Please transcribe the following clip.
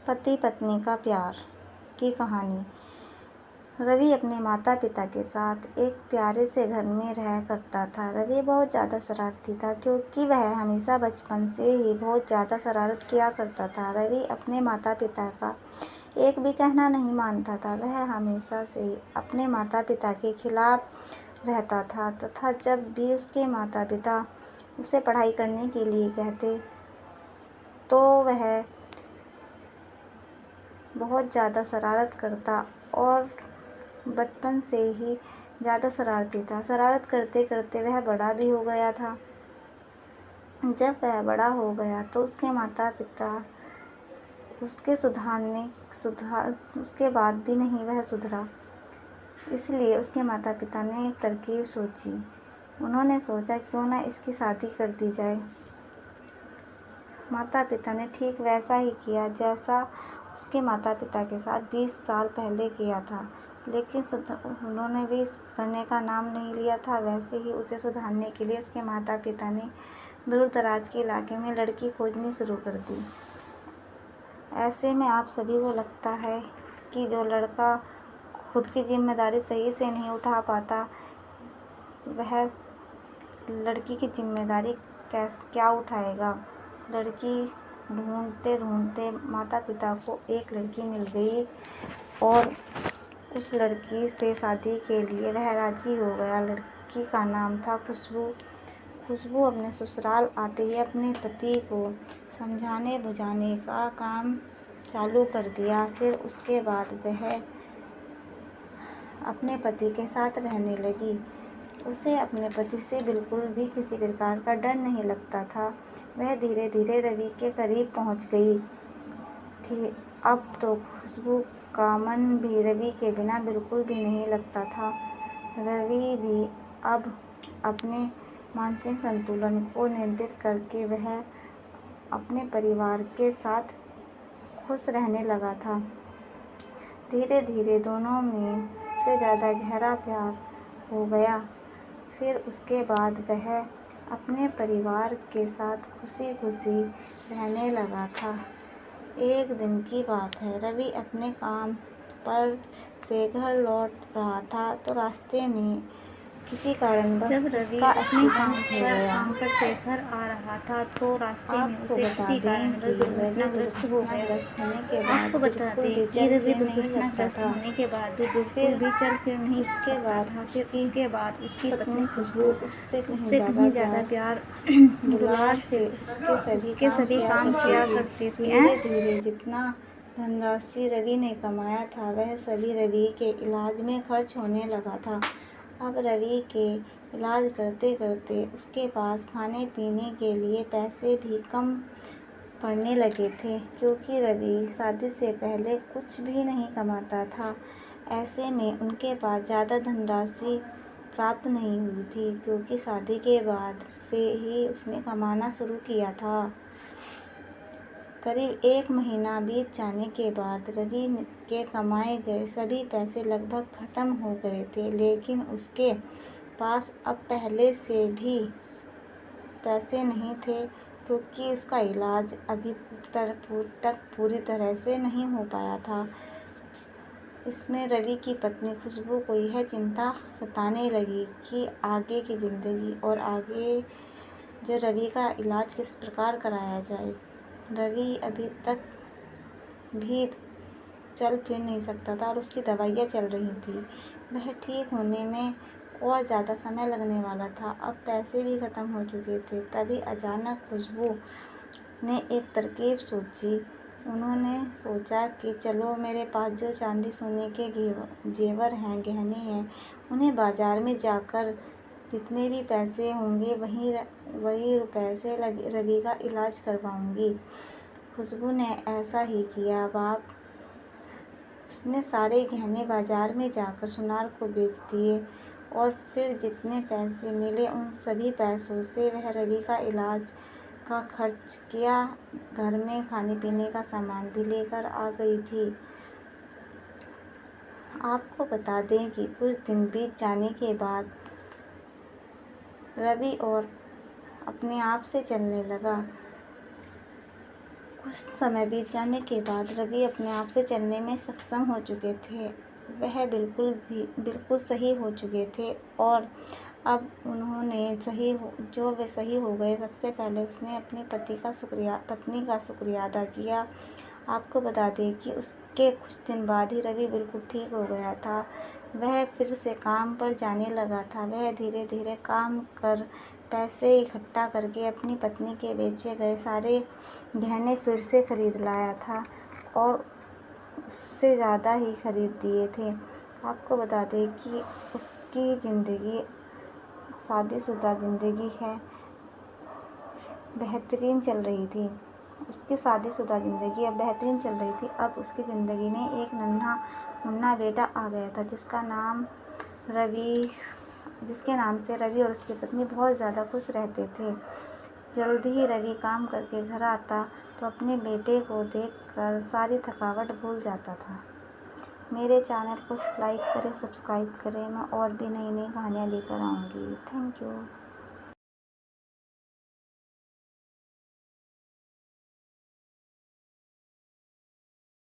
पति पत्नी का प्यार की कहानी। रवि अपने माता पिता के साथ एक प्यारे से घर में रहा करता था। रवि बहुत ज़्यादा शरारती था क्योंकि वह हमेशा बचपन से ही बहुत ज़्यादा शरारत किया करता था। रवि अपने माता पिता का एक भी कहना नहीं मानता था। वह हमेशा से ही अपने माता पिता के खिलाफ रहता था तथा जब भी उसके माता पिता उसे पढ़ाई करने के लिए कहते तो वह बहुत ज़्यादा शरारत करता और बचपन से ही ज़्यादा शरारती था। शरारत करते करते वह बड़ा भी हो गया था। जब वह बड़ा हो गया तो उसके माता पिता उसके उसके बाद भी नहीं वह सुधरा। इसलिए उसके माता पिता ने एक तरकीब सोची। उन्होंने सोचा क्यों ना इसकी शादी कर दी जाए। माता पिता ने ठीक वैसा ही किया जैसा उसके माता पिता के साथ 20 साल पहले किया था, लेकिन उन्होंने भी सुधरने का नाम नहीं लिया था। वैसे ही उसे सुधारने के लिए उसके माता पिता ने दूर दराज के इलाके में लड़की खोजनी शुरू कर दी। ऐसे में आप सभी को लगता है कि जो लड़का खुद की जिम्मेदारी सही से नहीं उठा पाता, वह लड़की की जिम्मेदारी क्या उठाएगा। लड़की ढूंढते ढूंढते माता पिता को एक लड़की मिल गई और उस लड़की से शादी के लिए वह राजी हो गया। लड़की का नाम था खुशबू। खुशबू अपने ससुराल आते ही अपने पति को समझाने बुझाने का काम चालू कर दिया। फिर उसके बाद वह अपने पति के साथ रहने लगी। उसे अपने पति से बिल्कुल भी किसी प्रकार का डर नहीं लगता था। वह धीरे धीरे रवि के करीब पहुंच गई थी। अब तो खुशबू का मन भी रवि के बिना बिल्कुल भी नहीं लगता था। रवि भी अब अपने मानसिक संतुलन को नियंत्रित करके वह अपने परिवार के साथ खुश रहने लगा था। धीरे धीरे दोनों में से ज़्यादा गहरा प्यार हो गया। फिर उसके बाद वह अपने परिवार के साथ खुशी खुशी रहने लगा था। एक दिन की बात है, रवि अपने काम पर से घर लौट रहा था तो रास्ते में किसी कारणवश जब रवि उसका अपने एक्सीडेंट हो गया। काम पर से घर आ रहा था तो रास्ते में आपको उसे बता किसी दें कारणवश कि रवि दुर्घटनाग्रस्त हो गया। दुर्घटनाग्रस्त होने के बाद आपको बता बिल्कुल भी दें कि चल रवि फिर नहीं सकता दुर्घटनाग्रस्त था। होने के बाद भी बिल्कुल फिर भी चल फिर नहीं उसके सकता बाद था। फिर उसके बाद उसकी पत्नी खुशबू खुशबू उससे उससे कहीं कहीं ज़्यादा ज़्यादा प्यार दुलार दुलार से से उसके सभी काम किया करती थी। धीरे धीरे जितना धनराशि रवि ने कमाया था वह सभी रवि के इलाज में खर्च होने लगा था। अब रवि के इलाज करते करते उसके पास खाने पीने के लिए पैसे भी कम पड़ने लगे थे, क्योंकि रवि शादी से पहले कुछ भी नहीं कमाता था। ऐसे में उनके पास ज़्यादा धनराशि प्राप्त नहीं हुई थी, क्योंकि शादी के बाद से ही उसने कमाना शुरू किया था। करीब 1 महीना बीत जाने के बाद रवि के कमाए गए सभी पैसे लगभग ख़त्म हो गए थे, लेकिन उसके पास अब पहले से भी पैसे नहीं थे, क्योंकि उसका इलाज अभी तक पूरी तरह से नहीं हो पाया था। इसमें रवि की पत्नी खुशबू को यह चिंता सताने लगी कि आगे की ज़िंदगी और आगे जो रवि का इलाज किस प्रकार कराया जाए। रवि अभी तक भी चल फिर नहीं सकता था और उसकी दवाइयाँ चल रही थी। वह ठीक होने में और ज़्यादा समय लगने वाला था। अब पैसे भी ख़त्म हो चुके थे। तभी अचानक खुशबू ने एक तरकीब सोची। उन्होंने सोचा कि चलो, मेरे पास जो चांदी सोने के जेवर हैं, गहने हैं, उन्हें बाज़ार में जाकर जितने भी पैसे होंगे वही रुपए से रवि का इलाज करवाऊंगी। खुशबू ने ऐसा ही किया। उसने सारे गहने बाज़ार में जाकर सुनार को बेच दिए और फिर जितने पैसे मिले उन सभी पैसों से वह रवि का इलाज का खर्च किया। घर में खाने पीने का सामान भी लेकर आ गई थी। आपको बता दें कि कुछ दिन बीत जाने के बाद रवि और अपने आप से चलने लगा। कुछ समय बीत जाने के बाद रवि अपने आप से चलने में सक्षम हो चुके थे। वह बिल्कुल सही हो चुके थे और अब वे सही हो गए। सबसे पहले उसने अपने पत्नी का शुक्रिया अदा किया। आपको बता दें कि उसके कुछ दिन बाद ही रवि बिल्कुल ठीक हो गया था। वह फिर से काम पर जाने लगा था। वह धीरे धीरे काम कर पैसे इकट्ठा करके अपनी पत्नी के बेचे गए सारे गहने फिर से खरीद लाया था और उससे ज़्यादा ही खरीद दिए थे। आपको बता दें कि उसकी ज़िंदगी शादीशुदा ज़िंदगी है, बेहतरीन चल रही थी। उसकी शादीशुदा ज़िंदगी अब बेहतरीन चल रही थी। अब उसकी ज़िंदगी में एक नन्हा मुन्ना बेटा आ गया था जिसके नाम से रवि और उसकी पत्नी बहुत ज़्यादा खुश रहते थे। जल्द ही रवि काम करके घर आता तो अपने बेटे को देखकर सारी थकावट भूल जाता था। मेरे चैनल को लाइक करें, सब्सक्राइब करें। मैं और भी नई नई कहानियाँ लेकर आऊँगी। Thank you.